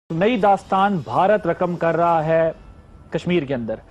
नई दास्तान भारत रकम कर रहा है कश्मीर के अंदर। बट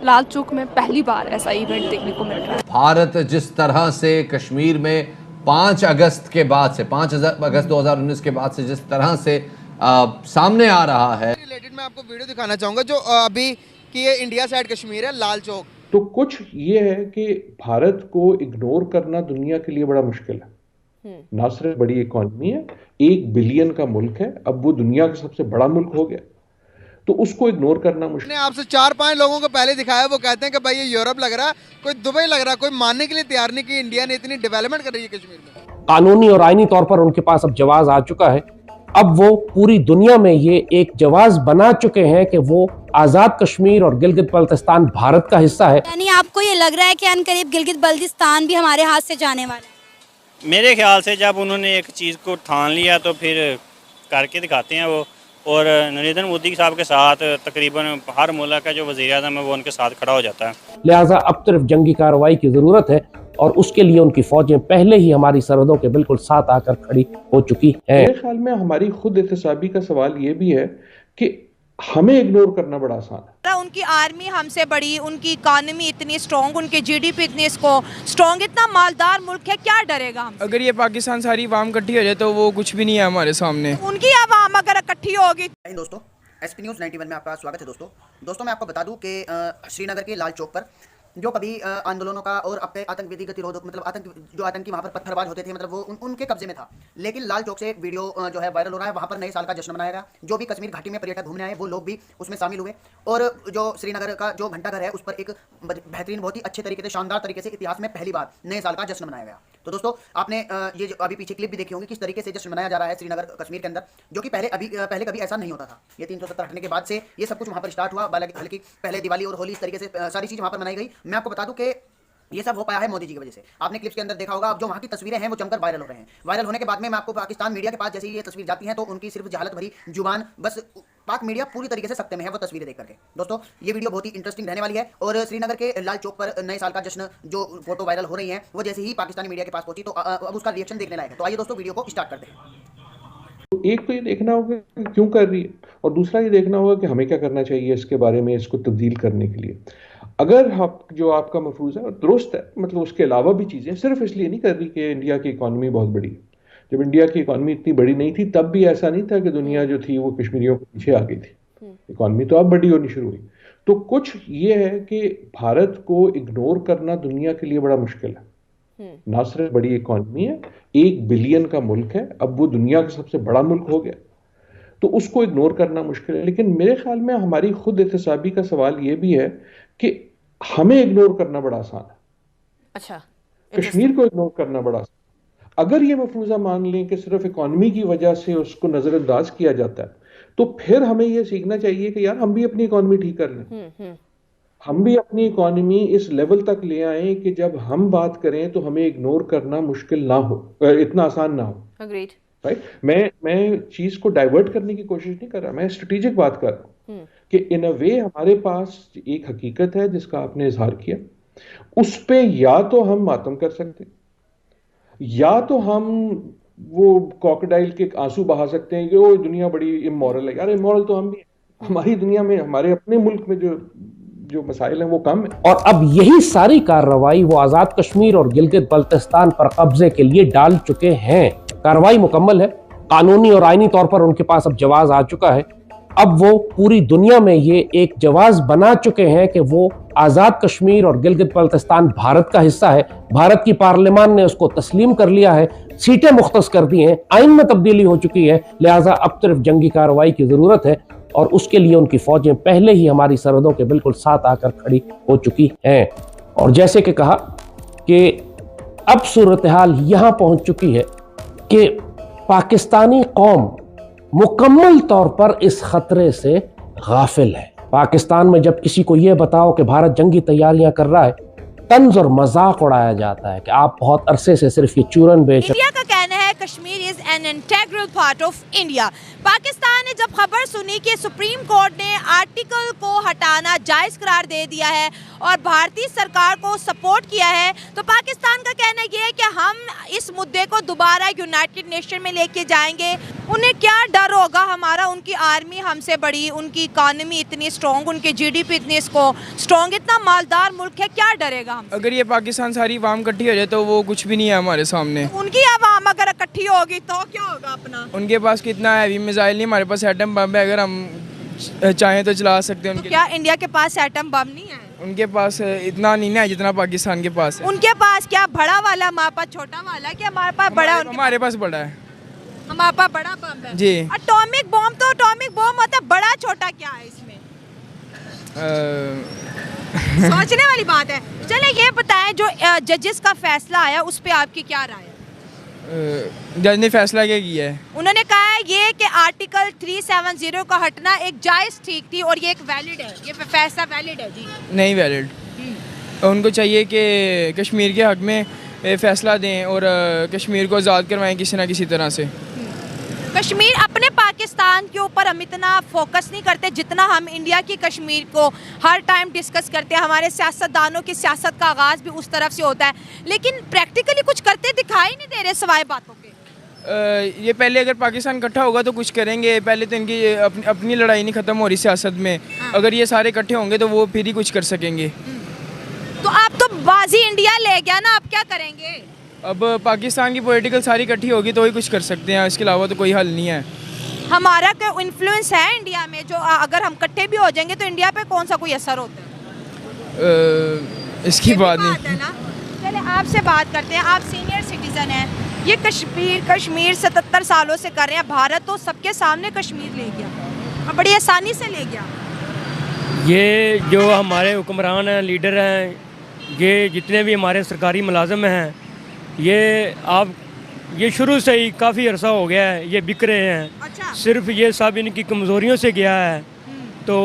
लाल चौक में पहली बार ऐसा इवेंट देखने को मिल रहा है। भारत जिस तरह से कश्मीर में 5 अगस्त के बाद से 5 अगस्त 2019 के बाद से जिस तरह से सामने आ रहा है, रिलेटेड मैं आपको वीडियो दिखाना चाहूंगा जो अभी कि ये इंडिया साइड कश्मीर है, लाल चौक। तो कुछ ये है कि भारत को इग्नोर करना दुनिया के लिए बड़ा मुश्किल है। ना सिर्फ बड़ी इकॉनमी है, 1 बिलियन का मुल्क है, अब वो दुनिया का सबसे बड़ा मुल्क हो गया, तो उसको इग्नोर करना मुश्किल। आपसे 4-5 लोगों को पहले दिखाया, वो कहते हैं कि भाई ये यूरोप लग रहा, कोई दुबई लग रहा, कोई मानने के लिए तैयार नहीं कि इंडिया ने इतनी डेवलपमेंट कर रही है कश्मीर में। कानूनी और आईनी तौर पर उनके पास अब जवाब आ चुका है। अब वो पूरी दुनिया में ये एक जवाब बना चुके हैं कि वो आजाद कश्मीर और गिलगित बल्तिस्तान भारत का हिस्सा है। यानी आपको ये लग रहा है कि अनकरीब गिलगित बल्तिस्तान भी हमारे हाथ से जाने वाला है? मेरे ख्याल से जब उन्होंने एक चीज़ को ठान लिया तो फिर करके दिखाते हैं वो। और नरेंद्र मोदी साहब के साथ तकरीबन हर मुल्क का जो वज़ीर-ए-आज़म है वो उनके साथ खड़ा हो जाता है। लिहाजा अब सिर्फ जंगी कार्रवाई की जरूरत है और उसके लिए उनकी फौजें पहले ही हमारी सरहदों के बिल्कुल साथ आकर खड़ी हो चुकी हैं। मेरे ख्याल में हमारी खुद एहतसाबी का सवाल ये भी है कि हमें इग्नोर करना बड़ा आसान है। उनकी आर्मी हमसे बड़ी, उनकी इकॉनमी इतनी स्ट्रॉन्ग, उनके जीडीपी इतनी स्ट्रॉन्ग, इतना मालदार मुल्क है, क्या डरेगा हमसे? अगर ये पाकिस्तान सारी आवाम इकट्ठी हो जाए तो वो कुछ भी नहीं है हमारे सामने। उनकी आवाम अगर इकट्ठी होगी। दोस्तों, एसपी न्यूज़ 91 में आपका स्वागत है। दोस्तों मैं आपको बता दूं कि श्रीनगर के लाल चौक पर जो कभी आंदोलनों का और आतंकवादी गतिरोधक मतलब जो आतंकी वहाँ पर पत्थरबाज होते थे, मतलब वो उनके कब्जे में था। लेकिन लाल चौक से वीडियो जो है वायरल हो रहा है, वहाँ पर नए साल का जश्न मनाया गया। जो भी कश्मीर घाटी में पर्यटक घूमने आए वो लोग भी उसमें शामिल हुए और जो श्रीनगर का जो घंटाघर है उस पर एक बेहतरीन, बहुत ही अच्छे तरीके से, शानदार तरीके से इतिहास में पहली बार नए साल का जश्न मनाया गया। तो दोस्तों आपने ये जो अभी पीछे क्लिप भी देखी होंगी किस तरीके से जश्न मनाया जा रहा है श्रीनगर कश्मीर के अंदर, जो कि पहले कभी ऐसा नहीं होता था। ये 370 हटने के बाद से ये सब कुछ वहाँ पर स्टार्ट हुआ। हालांकि पहले दिवाली और होली इस तरीके से सारी चीज़ वहाँ पर मनाई गई। मैं आपको बता दूं कि ये सब हो पाया है मोदी जी की वजह से। आपने क्लिप्स के अंदर देखा होगा, अब जो वहाँ की तस्वीरें हैं वो जमकर वायरल हो रहे हैं। वायरल होने के बाद में मैं आपको पाकिस्तान मीडिया के पास जैसे ही ये तस्वीर जाती है तो उनकी सिर्फ जहालत भरी जुबान, बस पाक मीडिया पूरी तरीके से सकते में है वो तस्वीरें देख करके। दोस्तों ये वीडियो बहुत ही इंटरेस्टिंग रहने वाली है और श्रीनगर के लाल चौक पर नए साल का जश्न जो फोटो वायरल हो रही है वो जैसे ही पाकिस्तानी मीडिया के पास पहुंची तो अब उसका रिएक्शन देखने लायक है। तो आइए दोस्तों वीडियो को स्टार्ट करते हैं। एक तो ये देखना होगा कि क्यों कर रही है और दूसरा ये देखना होगा कि हमें क्या करना चाहिए इसके बारे में, इसको तब्दील करने के लिए। अगर जो आपका मफरूज़ है दुरुस्त है, मतलब उसके अलावा भी चीज़ें, सिर्फ इसलिए नहीं कर रही कि इंडिया की इकॉनमी बहुत बड़ी है। जब इंडिया की इकॉनमी इतनी बड़ी नहीं थी तब भी ऐसा नहीं था कि दुनिया जो थी वो कश्मीरियों के पीछे आ गई थी। इकॉनमी तो अब बड़ी होनी शुरू हुई। तो कुछ ये है कि भारत को इग्नोर करना दुनिया के लिए बड़ा मुश्किल है। ना सिर्फ बड़ी इकॉनमी है, 1 बिलियन का मुल्क है, अब वो दुनिया का सबसे बड़ा मुल्क हो गया, तो उसको इग्नोर करना मुश्किल है। लेकिन मेरे ख्याल में हमारी खुद एहतसाबी का सवाल ये भी है कि हमें इग्नोर करना बड़ा आसान है। अच्छा, कश्मीर को इग्नोर करना बड़ा आसान। अगर ये मफरूजा मान लें कि सिर्फ इकॉनमी की वजह से उसको नजरअंदाज किया जाता है तो फिर हमें ये सीखना चाहिए कि यार हम भी अपनी इकॉनमी ठीक कर लें। हम भी अपनी इकॉनमी इस लेवल तक ले आए कि जब हम बात करें तो हमें इग्नोर करना मुश्किल ना हो, इतना आसान ना हो। Agreed, right. मैं चीज को डाइवर्ट करने की कोशिश नहीं कर रहा, मैं स्ट्रेटेजिक बात कर रहा हूं कि इन अ वे हमारे पास एक हकीकत है जिसका आपने इजहार किया, उस पे या तो हम मातम कर सकते हैं या तो हम वो क्रोकोडाइल के आंसू बहा सकते हैं कि वो दुनिया बड़ी इमोरल है। यार इमोरल तो हम भी, हमारी दुनिया में, हमारे अपने मुल्क में जो मसाइल हैं वो कम है। और अब यही सारी कार्रवाई वो आजाद कश्मीर और गिलगित बल्तिस्तान पर कब्जे के लिए डाल चुके हैं। कार्रवाई मुकम्मल है, कानूनी और आईनी तौर पर उनके पास अब जवाब आ चुका है। अब वो पूरी दुनिया में ये एक जवाब बना चुके हैं कि वो आजाद कश्मीर और गिलगित बल्तिस्तान भारत का हिस्सा है। भारत की पार्लियामान ने उसको तस्लीम कर लिया है, सीटें मुख्तस कर दी हैं, आइन में तब्दीली हो चुकी है। लिहाजा अब सिर्फ जंगी कार्रवाई की जरूरत है और उसके लिए उनकी फौजें पहले ही हमारी सरहदों के बिल्कुल साथ आकर खड़ी हो चुकी हैं। और जैसे कि कहा कि अब सूरत हाल यहां पहुंच चुकी है कि पाकिस्तानी कौम मुकम्मल तौर पर इस खतरे से गाफिल है। पाकिस्तान में जब किसी को यह बताओ कि भारत जंगी तैयारियां कर रहा है तंज और मजाक उड़ाया जाता है कि आप बहुत अरसे से सिर्फ ये चूरन बेच। इंडिया का कहना है Kashmir is an integral part of India. Pakistan ने जब खबर सुनी कि सुप्रीम कोर्ट ने आर्टिकल को हटाना जायज़ करार दे दिया है और भारतीय सरकार को सपोर्ट किया है, तो पाकिस्तान का कहना यह है कि हम इस मुद्दे को दोबारा यूनाइटेड नेशन में लेके जाएंगे। उन्हें क्या डर होगा हमारा, उनकी आर्मी हमसे बड़ी, उनकी इकानमी इतनी स्ट्रॉन्ग, उनके GDP इतनी स्ट्रॉन्ग, इतना मालदार मुल्क है, क्या डरेगा हम? अगर ये पाकिस्तान सारी आवाम इकट्ठी हो जाए तो वो कुछ भी नहीं है हमारे सामने। उनकी आवाम अगर इकट्ठी होगी तो क्या होगा अपना? उनके पास कितना हैवी मिसाइल नहीं, हमारे पास एटम बम है, अगर हम चाहें तो चला सकते हैं। तो क्या इंडिया के पास एटम बम नहीं है? उनके पास इतना नहीं है जितना पाकिस्तान के पास है। उनके पास क्या बड़ा वाला, हमारे पास छोटा वाला, क्या हमारे पास बड़ा? हमारे पास बड़ा है, हमारे पास बड़ा बम है जी। एटॉमिक बम तो एटॉमिक बम होता है, बड़ा छोटा क्या है इसमें? सोचने वाली बात है। चले ये बताएं, जो जजेस का फैसला आया उस पे आपकी क्या राय है? जज ने फैसला क्या किया है? उन्होंने कहा है ये कि आर्टिकल 370 का हटना एक जायज़ ठीक थी और ये एक वैलिड है, ये फैसला वैलिड है जी। नहीं वैलिड। उनको चाहिए कि कश्मीर के हक में फैसला दें और कश्मीर को आज़ाद करवाएं किसी ना किसी तरह से। कश्मीर अपने पाकिस्तान के ऊपर हम इतना फोकस नहीं करते जितना हम इंडिया की कश्मीर को हर टाइम डिस्कस करते हैं। हमारे सियासतदानों की सियासत का आगाज़ भी उस तरफ से होता है, लेकिन प्रैक्टिकली कुछ करते दिखाई नहीं दे रहे सिवाय बातों के। ये पहले अगर पाकिस्तान इकट्ठा होगा तो कुछ करेंगे, पहले तो इनकी अपनी लड़ाई नहीं ख़त्म हो रही सियासत में। अगर ये सारे इकट्ठे होंगे तो वो फिर ही कुछ कर सकेंगे। तो आप तो बाजी इंडिया ले गया ना, आप क्या करेंगे? अब पाकिस्तान की पॉलिटिकल सारी इकट्ठी होगी तो ही कुछ कर सकते हैं, इसके अलावा तो कोई हल नहीं है। हमारा कोई इन्फ्लुएंस है इंडिया में जो अगर हम इकट्ठे भी हो जाएंगे तो इंडिया पे कौन सा कोई असर होता है? इसकी बात नहीं। चले आपसे बात करते हैं, आप सीनियर सिटीजन हैं, ये कश्मीर 77 सालों से कर रहे हैं। भारत तो सबके सामने कश्मीर ले गया और बड़ी आसानी से ले गया। ये जो हमारे हुक्मरान हैं, लीडर हैं, ये जितने भी हमारे सरकारी मुलाजिम हैं, ये शुरू से ही काफ़ी अरसा हो गया है ये बिक रहे हैं। अच्छा। सिर्फ ये सब इनकी कमज़ोरियों से गया है। तो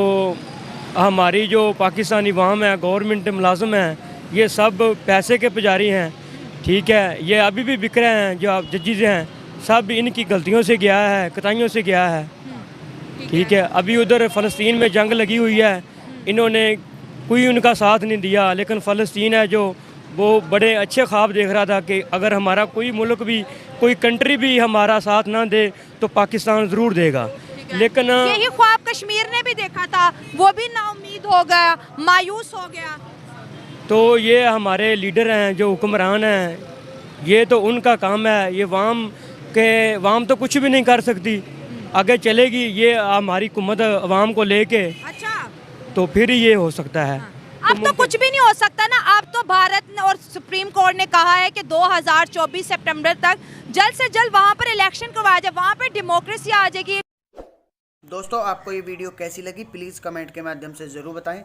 हमारी जो पाकिस्तानी अवाम है, गवर्नमेंट मुलाजिम हैं, ये सब पैसे के पुजारी हैं, ठीक है। ये अभी भी बिक रहे हैं, जो आप जजेस हैं सब इनकी गलतियों से गया है, कताइयों से गया है, ठीक है। अभी उधर फ़लस्तीन में जंग लगी हुई है, इन्होंने कोई उनका साथ नहीं दिया, लेकिन फ़लस्तीन है जो वो बड़े अच्छे ख्वाब देख रहा था कि अगर हमारा कोई मुल्क भी, कोई कंट्री भी हमारा साथ ना दे तो पाकिस्तान ज़रूर देगा। लेकिन यही ख्वाब कश्मीर ने भी देखा था, वो भी नाउम्मीद हो गया, मायूस हो गया। तो ये हमारे लीडर हैं, जो हुक्मरान हैं, ये तो उनका काम है। ये वाम तो कुछ भी नहीं कर सकती, आगे चलेगी ये हमारी हुकूमत अवाम को लेके। अच्छा। तो फिर ये हो सकता है। अब तो कुछ भी नहीं हो सकता ना। अब तो भारत और सुप्रीम कोर्ट ने कहा है कि 2024 सितंबर तक जल्द से जल्द वहाँ पर इलेक्शन करवाया जाए, वहाँ पर डेमोक्रेसी आ जाएगी। दोस्तों आपको ये वीडियो कैसी लगी प्लीज़ कमेंट के माध्यम से ज़रूर बताएं।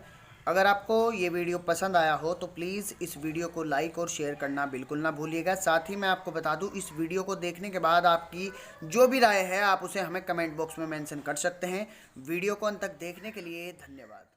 अगर आपको ये वीडियो पसंद आया हो तो प्लीज़ इस वीडियो को लाइक और शेयर करना बिल्कुल ना भूलिएगा। साथ ही मैं आपको बता दूं, इस वीडियो को देखने के बाद आपकी जो भी राय है आप उसे हमें कमेंट बॉक्स में मेंशन कर सकते हैं। वीडियो को अंत तक देखने के लिए धन्यवाद।